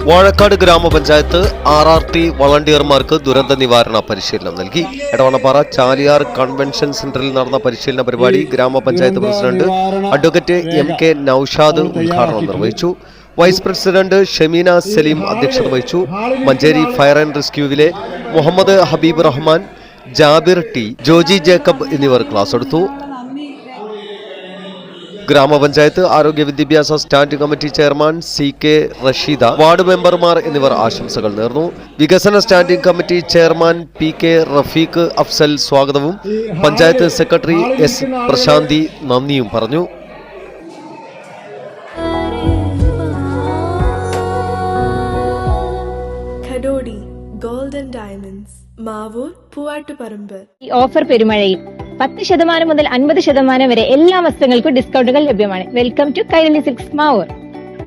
വാഴക്കാട് ഗ്രാമപഞ്ചായത്ത് RRT വളണ്ടിയർമാർക്ക് ദുരന്ത നിവാരണ പരിശീലനം നൽകി. എടവണ്ണപ്പാറ ചാലിയാർ കൺവെൻഷൻ സെന്ററിൽ നടന്ന പരിശീലന പരിപാടി ഗ്രാമപഞ്ചായത്ത് പ്രസിഡന്റ് അഡ്വക്കേറ്റ് MK നൌഷാദ് ഉദ്ഘാടനം നിർവഹിച്ചു. വൈസ് പ്രസിഡന്റ് ഷമീന സലീം അധ്യക്ഷത വഹിച്ചു. മഞ്ചേരി ഫയർ ആൻഡ് റെസ്ക്യൂവിലെ മുഹമ്മദ് ഹബീബ് റഹ്മാൻ, ജാബിർ T, ജോജി ജേക്കബ് എന്നിവർ ക്ലാസ് എടുത്തു. ഗ്രാമപഞ്ചായത്ത് ആരോഗ്യ വിദ്യാഭ്യാസ standing committee chairman CK Rasheeda, ward മെമ്പർമാർ എന്നിവർ ആശംസകൾ നേർന്നു. വികസന standing committee chairman PK Rafeeq Afsal സ്വാഗതവും പഞ്ചായത്ത് സെക്രട്ടറി S പ്രശാന്തി നന്ദിയും പറഞ്ഞു. Golden diamonds, Mavoor, Poovattuparamba. ഈ ഓഫർ പെരുമഴയിൽ 10% മുതൽ 50% വരെ എല്ലാ വസ്തുക്കൾക്കും ഡിസ്കൗണ്ടുകൾ ലഭ്യമാണ്. Welcome to Kairali Silks Mavoor.